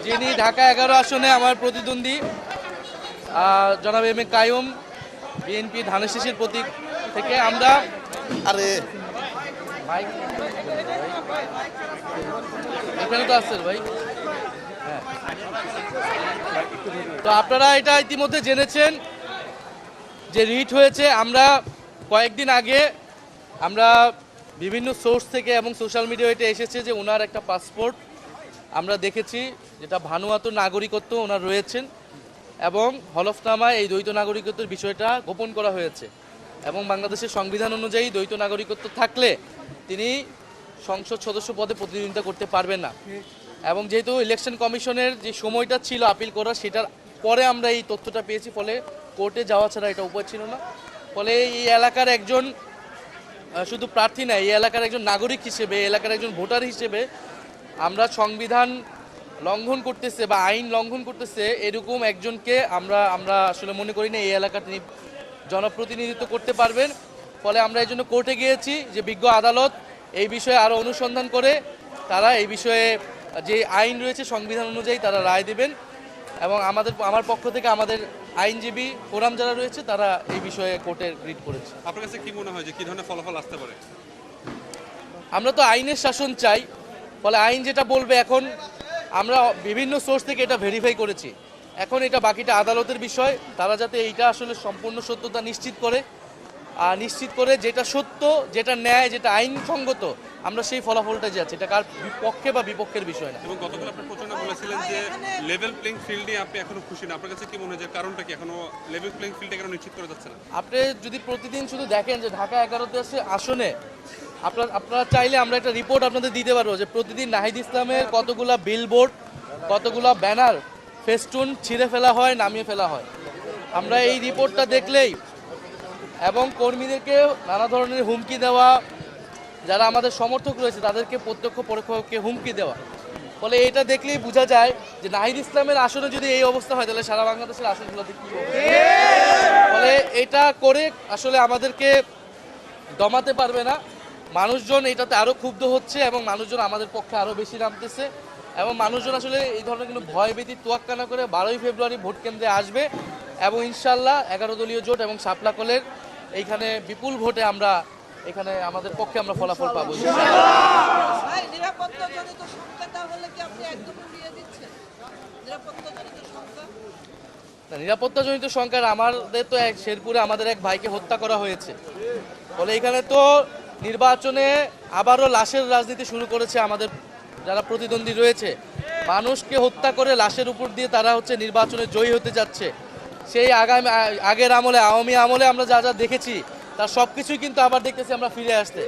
যিনি ঢাকা 11 আসনে আমার প্রতিদ্বন্দ্বী জনাব এম এ কাইয়ুম, বিএনপি ধানের শীষের প্রতীক থেকে আমরা আরে ভাই এখানে তো আসছেন ভাই। হ্যাঁ, তো আপনারা এটা ইতিমধ্যে জেনেছেন যে রিট হয়েছে। আমরা কয়েকদিন আগে আমরা বিভিন্ন সোর্স থেকে এবং সোশ্যাল মিডিয়াতে এসেছে যে ওনার একটা পাসপোর্ট আমরা দেখেছি, যেটা ভানুয়াতুর নাগরিকত্ব ওনার রয়েছেন, এবং হলফনামায় এই দ্বৈত নাগরিকত্বের বিষয়টা গোপন করা হয়েছে। এবং বাংলাদেশের সংবিধান অনুযায়ী দ্বৈত নাগরিকত্ব থাকলে তিনি সংসদ সদস্য পদে প্রতিদ্বন্দ্বিতা করতে পারবেন না। এবং যেহেতু ইলেকশন কমিশনের যে সময়টা ছিল আপিল করার, সেটার পরে আমরা এই তথ্যটা পেয়েছি, ফলে কোর্টে যাওয়া ছাড়া এটা উপায় ছিল না। ফলে এই এলাকার একজন শুধু প্রার্থী না, এই এলাকার একজন নাগরিক হিসেবে, এই এলাকার একজন ভোটার হিসেবে আমরা সংবিধান লঙ্ঘন করতেছে বা আইন লঙ্ঘন করতেছে এরকম একজনকে আমরা আসলে মনে করি না এই এলাকা তিনি জনপ্রতিনিধিত্ব করতে পারবেন। ফলে আমরা এই জন্য কোর্টে গিয়েছি যে বিজ্ঞ আদালত এই বিষয়ে আরও অনুসন্ধান করে তারা এই বিষয়ে যে আইন রয়েছে সংবিধান অনুযায়ী তারা রায় দেবেন। এবং আমার পক্ষ থেকে আমাদের আইনজীবী ফোরাম যারা রয়েছে তারা এই বিষয়ে কোর্টে রিট করেছে। আপনার কাছে কি মনে হয় যে কি ধরনের ফলাফল আসতে পারে? আমরা তো আইনের শাসন চাই, ফলে আইন যেটা বলবে, এখন আমরা বিভিন্ন সোর্স থেকে এটা ভেরিফাই করেছি, এখন এটা বাকিটা আদালতের বিষয়। তারা যাতে এইটা আসলে সম্পূর্ণ সত্যতা নিশ্চিত করে যেটা সত্য, যেটা ন্যায়, যেটা আইনসঙ্গত, আমরা সেই ফলাফলটা যাচ্ছি। এটা কার পক্ষে বা বিপক্ষের বিষয় না। এবং গতকাল আপনি প্রচারণা বলেছিলেন যে লেভেল প্লেইং ফিল্ড নিয়ে আপনি এখনো খুশি না। আপনার কাছে কি মনে হয় যে কারণটা কি এখনো লেভেল প্লেইং ফিল্ডটা কেন নিশ্চিত করা যাচ্ছে না? আপনি যদি প্রতিদিন শুধু দেখেন যে ঢাকা 11তে আসনে আপনারা চাইলে আমরা একটা রিপোর্ট আপনাদের দিতে পারবো যে প্রতিদিন নাহিদ ইসলামের কতগুলা বিলবোর্ড, কতগুলা ব্যানার, ফেস্টুন ছিঁড়ে ফেলা হয়, নামিয়ে ফেলা হয়। আমরা এই রিপোর্টটা দেখলেই, এবং কর্মীদেরকে নানা ধরনের হুমকি দেওয়া, যারা আমাদের সমর্থক রয়েছে তাদেরকে প্রত্যক্ষ পরোক্ষকে হুমকি দেওয়া, ফলে এটা দেখলেই বোঝা যায় যে নাহিদ ইসলামের আসনে যদি এই অবস্থা হয় তাহলে সারা বাংলাদেশের আসনগুলোতে কী হবে। ফলে এটা করে আসলে আমাদেরকে দমাতে পারবে না। মানুষজন এটাতে আরও ক্ষুব্ধ হচ্ছে এবং মানুষজন আমাদের পক্ষে আরও বেশি নামতেছে, এবং মানুষজন আসলে এই ধরনের কোনো ভয়ভীতি তোয়াক্কা না করে 12ই ফেব্রুয়ারি ভোট কেন্দ্রে আসবে, এবং ইনশাল্লাহ 11 দলীয় জোট এবং শাপলাকলের এইখানে বিপুল ভোটে আমরা এখানে আমাদের পক্ষে আমরা ফলাফল পাবো। নিরাপত্তাজনিত সংখ্যা আমাদের তো শেরপুরে আমাদের এক ভাইকে হত্যা করা হয়েছে, ফলে এখানে তো নির্বাচনে আবারও লাশের রাজনীতি শুরু করেছে আমাদের যারা প্রতিদ্বন্দ্বী রয়েছে। মানুষকে হত্যা করে লাশের উপর দিয়ে তারা নির্বাচনে জয়ী হতে যাচ্ছে। সেই আগের আমলে, আওয়ামী আমলে আমরা যা যা দেখেছি তার সব কিছুই কিন্তু আবার দেখতেছি আমরা ফিরে আসতে।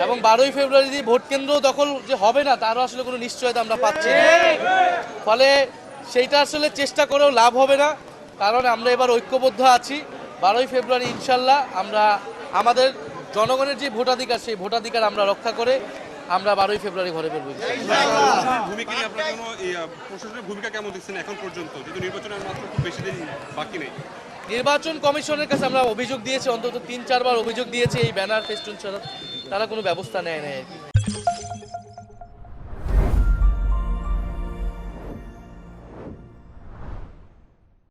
এবং 12ই ফেব্রুয়ারি ভোট কেন্দ্র দখল যে হবে না তারও আসলে কোনো নিশ্চয়তা আমরা পাচ্ছি না। ফলে সেইটা আসলে চেষ্টা করেও লাভ হবে না, কারণ আমরা এবার ঐক্যবদ্ধ আছি। 12ই ফেব্রুয়ারি ইনশাল্লাহ আমরা আমাদের জনগণের যে ভোটাধিকার, সেই ভোটাধিকার আমরা রক্ষা করে আমরা 12ই ফেব্রুয়ারি ঘরে ফিরব। ভূমিকা নিয়ে আপনার কোনো প্রশাসনের ভূমিকা কেমন দেখছেন এখন পর্যন্ত, যেহেতু নির্বাচনের মাত্র খুব বেশি দিন বাকি নেই? নির্বাচন কমিশনের কাছে আমরা অভিযোগ দিয়েছি, অন্তত 3-4 বার অভিযোগ দিয়েছি এই ব্যানার ফেস্টুন ছাড়া, তারা কোনো ব্যবস্থা নেয় নাই।